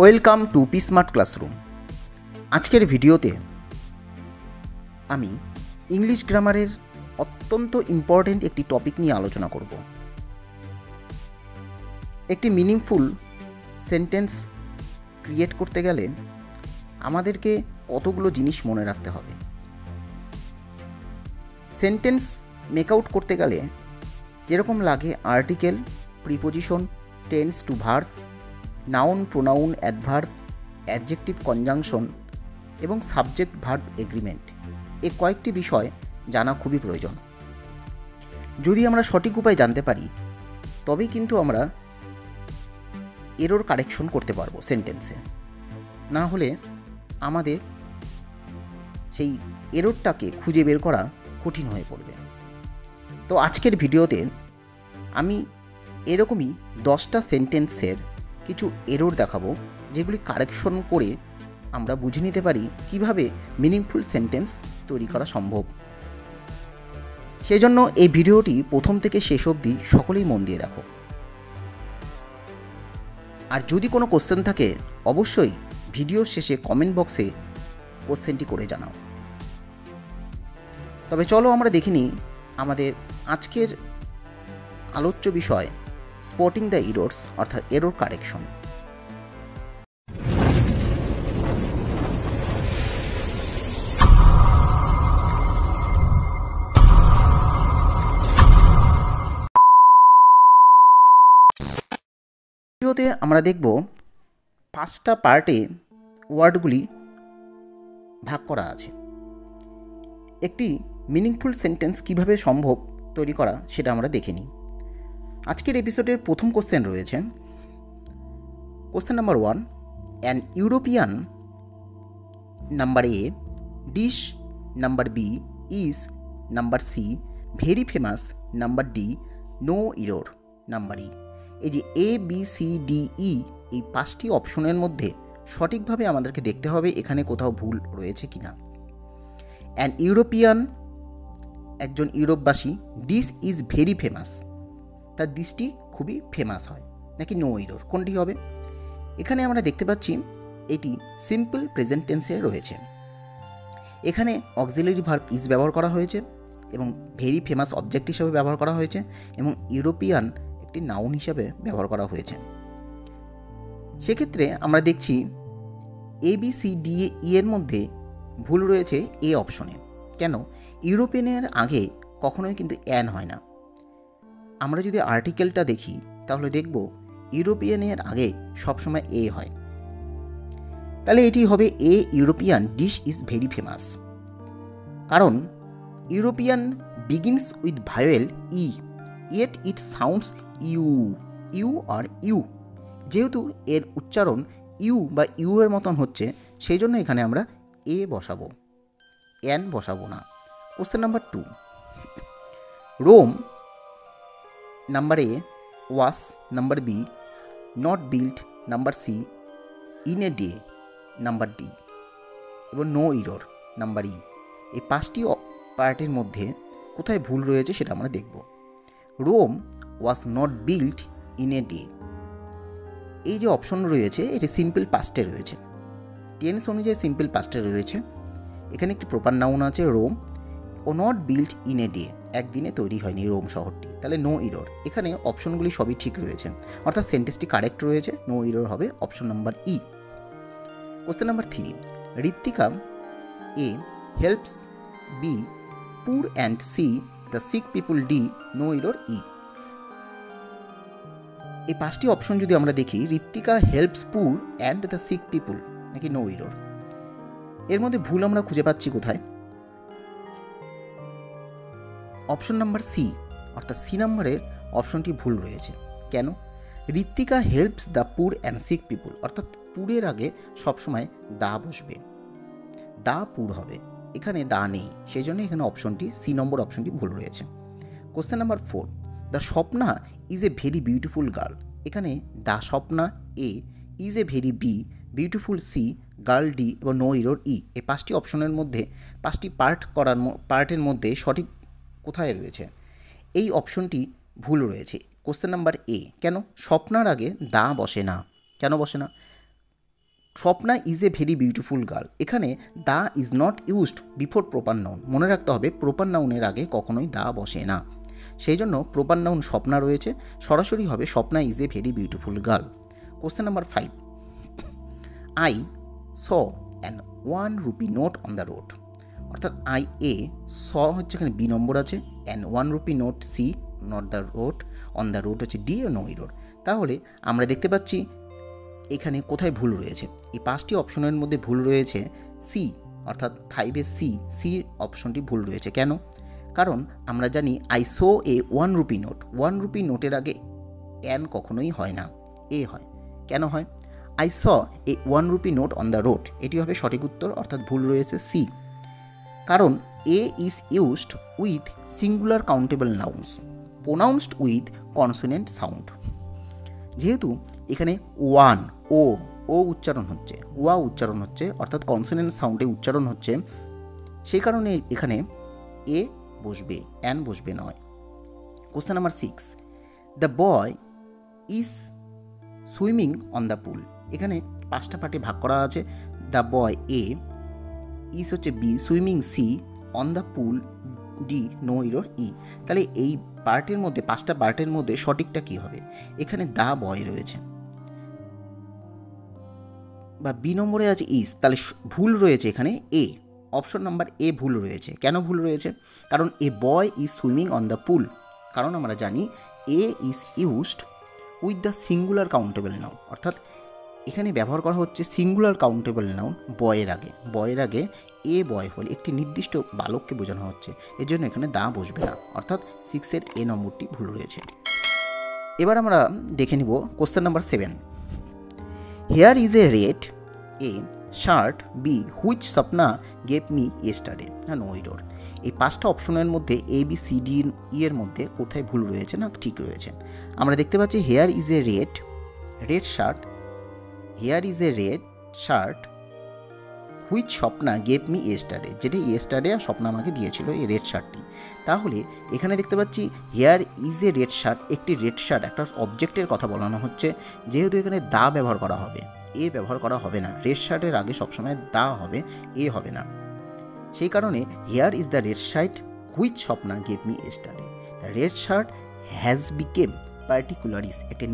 Welcome to smart classroom. আজকের ভিডিওতে আমি ইংলিশ গ্রামারের অত্যন্ত ইম্পর্টেন্ট একটি টপিক নিয়ে আলোচনা করব। একটি মিনিংফুল সেন্টেন্স ক্রিয়েট করতে গেলে আমাদেরকে কতগুলো জিনিস মনে রাখতে হবে। সেন্টেন্স মেক আউট করতে গেলে যেরকম লাগে article, preposition, tends to verb, noun, pronoun, adverb, adjective, conjunction এবং সাবজেক্ট ভার্ব এগ্রিমেন্ট, এই কয়েকটি বিষয় জানা খুবই প্রয়োজন। যদি আমরা সঠিক উপায় জানতে পারি তবেই কিন্তু আমরা এরর কারেকশন করতে পারবো সেন্টেন্সে। না হলে আমাদের সেই এররটাকে খুঁজে বের করা কঠিন হয়ে পড়বে। তো আজকের ভিডিওতে আমি এরকমই 10টা সেন্টেন্সের কিছু এরর দেখাবো, যেগুলি কারেকশন করে আমরা বুঝে নিতে পারি কিভাবে মিনিংফুল সেন্টেন্স তৈরি করা সম্ভব। সেজন্য এই ভিডিওটি প্রথম থেকে শেষ অবধি সকলেই মন দিয়ে দেখো। আর যদি কোনো কোশ্চেন থাকে অবশ্যই ভিডিওর শেষে কমেন্ট বক্সে কোশ্চেনটি করে জানাও। তবে চলো আমরা দেখে নিই আমাদের আজকের আলোচ্য বিষয় স্পটিং দ্য এরর্স অর্থাৎ এরর কারেকশন। ভিডিওতে আমরা দেখব 5টা পার্টে ওয়ার্ডগুলি ভাগ করা আছে। একটি মিনিংফুল সেন্টেন্স কিভাবে সম্ভব তৈরি করা সেটা আমরা দেখে নিই। আজকের এপিসোডের প্রথম কোশ্চেন রয়েছে question number 1, an European number A, dish number B, is number C, very famous number D, no error number E. এই যে A B C D E, এই 5টি অপশনের মধ্যে সঠিকভাবে আমাদেরকে দেখতে হবে এখানে কোথাও ভুল রয়েছে কিনা। অ্যান ইউরোপিয়ান, একজন ইউরোপবাসী, ডিশ ইজ ভেরি ফেমাস, তার ডিশটি খুবই ফেমাস হয়, নাকি নো ইরোর, কোনটি হবে? এখানে আমরা দেখতে পাচ্ছি এটি সিম্পল প্রেজেন্ট টেন্সে রয়েছে। এখানে অক্সিলারি ভার্ব ইজ ব্যবহার করা হয়েছে এবং ভেরি ফেমাস অবজেক্ট হিসাবে ব্যবহার করা হয়েছে এবং ইউরোপিয়ান একটি নাউন হিসাবে ব্যবহার করা হয়েছে। সেক্ষেত্রে আমরা দেখছি এ বি সি ডি ই এর মধ্যে ভুল রয়েছে এ অপশনে। কেন? ইউরোপিয়ানের আগে কখনোই কিন্তু অ্যান হয় না। আমরা যদি আর্টিকেলটা দেখি তাহলে দেখব ইউরোপিয়ানের আগে সবসময় এ হয়। তাহলে এটি হবে a European dish is very famous. কারণ European begins with vowel E, yet it sounds you, you are you. যেহেতু এর উচ্চারণ ইউ বা ইউ এর মতন হচ্ছে, সেই জন্য এখানে আমরা এ বসাবো, অ্যান বসাবো না। Question number 2, Rome number A, was number B, not built number C, in a day number D এবং নো ইরোর নাম্বার ই। এই 5টি পার্টের মধ্যে কোথায় ভুল রয়েছে সেটা আমরা দেখব। Rome was not built in a day, এই যে অপশন রয়েছে এটি সিম্পল পাস্টে রয়েছে, টেন্স অনুযায়ী সিম্পল পাস্টে রয়েছে। এখানে একটি প্রপার নাউন আছে রোম, ও not built in a day, একদিনে তৈরি হয়নি রোম শহরটি, তাহলে নো ইরোর। এখানে অপশনগুলি সবই ঠিক রয়েছে, অর্থাৎ সেন্টেন্সটি কারেক্ট রয়েছে, নো ইরোর হবে option number E. Question number 3, Ritwika A helps B poor and C the sick people D, no error E. এই 5টি অপশন যদি আমরা দেখি, Ritwika helps poor and the sick people, নাকি নো ইরোর, এর মধ্যে ভুল আমরা খুঁজে পাচ্ছি কোথায়? অপশন নাম্বার সি, অর্থাৎ সি নম্বরের অপশনটি ভুল রয়েছে। কেন? Ritwika helps the poor and sick people, অর্থাৎ পুরের আগে সবসময় দা বসবে, দা পুর হবে, এখানে দা নেই, সেই জন্য এখানে অপশনটি সি নম্বর অপশনটি ভুল রয়েছে। Question number 4, the Swapna is a very beautiful girl, এখানে the Swapna A, is a very B, beautiful C, girl D এবং নো ইরোর ই। এই 5টি অপশনের মধ্যে 5টি পার্টের মধ্যে সঠিক কোথায় রয়েছে? এই অপশনটি ভুল রয়েছে, কোশ্চেন নাম্বার এ। কেন? স্বপ্নার আগে দা বসে না, কেন বসে না? Swapna is a very beautiful girl, এখানে the is not used before proper noun. মনে রাখতে হবে প্রপার নাউনের আগে কখনোই দা বসে না, সেই জন্য প্রপার নাউন স্বপ্না রয়েছে, সরাসরি হবে Swapna is a very beautiful girl. Question number 5, I saw an 1 rupee note on the road, অর্থাৎ আই এ, স হচ্ছে এখানে বি নম্বর আছে, an 1 rupee note C, not the road, on the road হচ্ছে D, no error. তাহলে আমরা দেখতে পাচ্ছি এখানে কোথায় ভুল রয়েছে। এই 5টি অপশনের মধ্যে ভুল রয়েছে সি, অর্থাৎ 5-এর সি অপশনটি ভুল রয়েছে। কেন? কারণ আমরা জানি I so A 1 rupee note, 1 rupee নোটের আগে অ্যান কখনোই হয় না, এ হয়। কেন হয়? I saw a 1 rupee note on the road, এটি হবে সঠিক উত্তর, অর্থাৎ ভুল রয়েছে সি। কারণ a is used with singular countable nouns pronounced with consonant sound. যেহেতু এখানে ওয়ান ও উচ্চারণ হচ্ছে, ওয়া উচ্চারণ হচ্ছে, অর্থাৎ কনসোনেন্ট সাউন্ডে উচ্চারণ হচ্ছে, সেই কারণে এখানে এ বসবে, অ্যান বসবে নয়। Question number 6, the boy is swimming on the pool, এখানে 5টা পার্টে ভাগ করা আছে। দ্য বয় এ, ইজ হচ্ছে B, swimming C, on the pool D, no error E. তাহলে এই পার্টের মধ্যে 5টা পার্টের মধ্যে সঠিকটা কি হবে? এখানে দ্য বয় রয়েছে বা বি নম্বরে আছে ইজ, তাহলে ভুল রয়েছে এখানে এ, অপশন নাম্বার এ ভুল রয়েছে। কেন ভুল রয়েছে? কারণ a boy is swimming on the pool, কারণ আমরা জানি a is used with the singular countable noun, অর্থাৎ এখানে ব্যবহার করা হচ্ছে সিঙ্গুলার কাউন্টেবল নাউন বয়ের আগে এ বয় হলে একটি নির্দিষ্ট বালককে বোঝানো হচ্ছে, এর জন্য এখানে দা বসবে না, অর্থাৎ 6-এর এ নম্বরটি ভুল রয়েছে। এবার আমরা দেখে নিব question number 7, here is a red A shirt B which Swapna gave me yesterday, না নো ইরোর। এই 5টা অপশনের মধ্যে এ বি সি ডি এর মধ্যে কোথায় ভুল রয়েছে না ঠিক রয়েছে? আমরা দেখতে পাচ্ছি hair is a red shirt, hair is a red shirt which Swapna gave me yesterday, যেটি ইয়েস্টারডে স্বপ্না আমাকে দিয়েছিল এই রেড শার্টটি। তাহলে এখানে দেখতে পাচ্ছি hair is a red shirt, একটি রেড শার্ট, একটা অবজেক্টের কথা বলানো হচ্ছে, যেহেতু এখানে দা ব্যবহার করা হবে, এ ব্যবহার করা হবে না। রেড শার্টের আগে সবসময় দা হবে, এ হবে না। সেই কারণে here is the red shirt which Swapna gave me yesterday, the red shirt has become particularised, একটা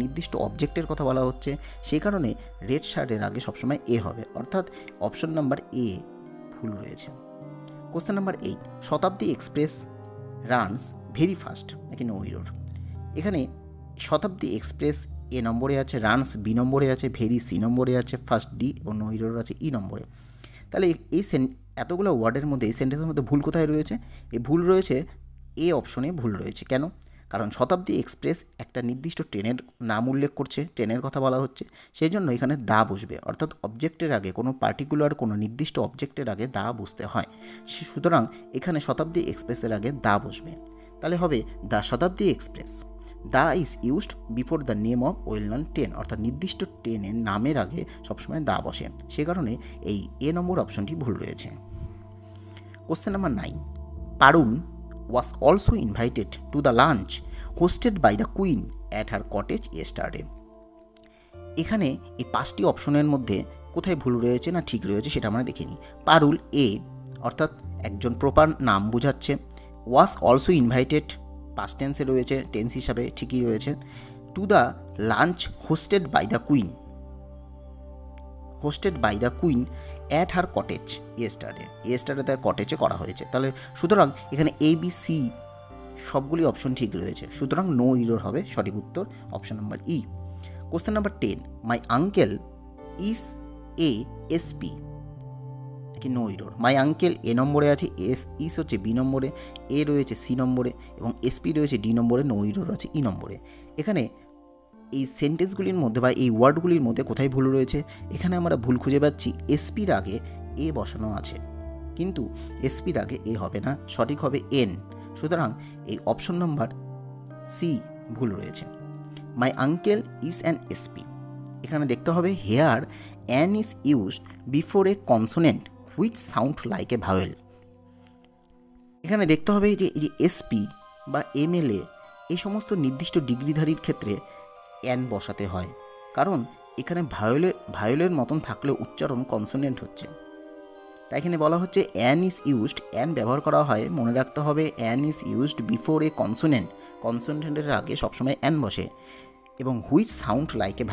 নির্দিষ্ট অবজেক্টের কথা বলা হচ্ছে, সেই কারণে রেড শার্টের আগে সবসময় এ হবে, অর্থাৎ অপশন নাম্বার এ ভুল রয়েছে। কোশ্চেন নাম্বার 8, শতাব্দী এক্সপ্রেস রানস ভেরি ফাস্ট, নাকি নো ইরোর। এখানে শতাব্দী এক্সপ্রেস এ নম্বরে আছে, রানস বি নম্বরে আছে, ভেরি সি নম্বরে আছে, ফার্স্ট ডি এবং নো ইরোর আছে ই নম্বরে। তাহলে এই এতগুলো ওয়ার্ডের মধ্যে এই সেন্টেন্সের মধ্যে ভুল কোথায় রয়েছে? এই ভুল রয়েছে এ অপশনে ভুল রয়েছে। কেন? কারণ শতাব্দী এক্সপ্রেস একটা নির্দিষ্ট ট্রেনের নাম উল্লেখ করছে, ট্রেনের কথা বলা হচ্ছে, সেই জন্য এখানে দা বসবে, অর্থাৎ অবজেক্টের আগে কোনো নির্দিষ্ট অবজেক্টের আগে দা বসতে হয়। সুতরাং এখানে শতাব্দী এক্সপ্রেসের আগে দা বসবে, তাহলে হবে the Shatabdi express, the is used before the name of well known train, অর্থাৎ নির্দিষ্ট ট্রেনের নামের আগে সবসময় দা বসে, সে কারণে এই এ নম্বর অপশনটি ভুল রয়েছে। Question number 9, Parul was also invited to the lunch hosted by the queen at her cottage yesterday. এখানে এই 5টি অপশনের মধ্যে কোথায় ভুল রয়েছে না ঠিক রয়েছে সেটা আমরা দেখে নিই। পারুল এ, অর্থাৎ একজন প্রপার নাম বোঝাচ্ছে, was also invited past টেন্সে রয়েছে, টেন্স হিসাবে ঠিকই রয়েছে। To the lunch hosted by the queen at her cottage yesterday তার কটেজে করা হয়েছে। তাহলে সুতরাং এখানে এ বি সি সবগুলি অপশন ঠিক রয়েছে, সুতরাং নো ইরোর হবে সঠিক উত্তর, option number E. Question number 10, my uncle is a SP, কি no error. My uncle A নম্বরে আছে, ইস হচ্ছে বি নম্বরে, এ রয়েছে সি নম্বরে এবং এসপি রয়েছে ডি নম্বরে, নো ইরোর আছে ই নম্বরে। এখানে এই সেন্টেন্সগুলির মধ্যে বা এই ওয়ার্ডগুলির মধ্যে কোথায় ভুল রয়েছে? এখানে আমরা ভুল খুঁজে পাচ্ছি এসপির আগে এ বসানো আছে, কিন্তু এসপির আগে এ হবে না, সঠিক হবে এন। সুতরাং এই অপশন নাম্বার সি ভুল রয়েছে। My uncle is an SP, এখানে দেখতে হবে here an is used before a consonant which sound like a vowel. এখানে দেখতে হবে যে এই যে এসপি বা এমএলএ এই সমস্ত নির্দিষ্ট ডিগ্রিধারীর ক্ষেত্রে অ্যান বসাতে হয়, কারণ এখানে ভায়োলের মতন থাকলেও উচ্চারণ কনসোনেন্ট হচ্ছে। তাই এখানে বলা হচ্ছে অ্যান ইজ ইউজড, অ্যান ব্যবহার করা হয়, মনে রাখতে হবে an is used before a consonant, কনসোনেন্টের আগে সবসময় অ্যান বসে, এবং হুইচ সাউন্ড লাইক এ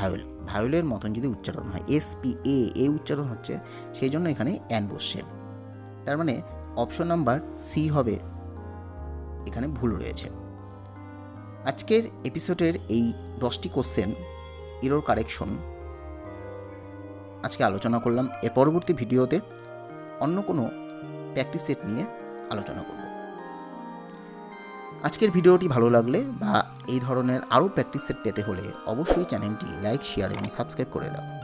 ভায়োলের মতন যদি উচ্চারণ হয়, SPA উচ্চারণ হচ্ছে, সেই জন্য এখানে অ্যান বসছে। তার মানে অপশন নাম্বার সি হবে এখানে ভুল রয়েছে। আজকের এপিসোডের এই 10টি কোশ্চেন এরর কারেকশন আজকে আলোচনা করলাম। এর পরবর্তী ভিডিওতে অন্য কোনো প্র্যাকটিস সেট নিয়ে আলোচনা করব। আজকের ভিডিওটি ভালো লাগলে বা এই ধরনের আরও প্র্যাকটিস সেট পেতে হলে অবশ্যই চ্যানেলটি লাইক, শেয়ার এবং সাবস্ক্রাইব করে রাখুন।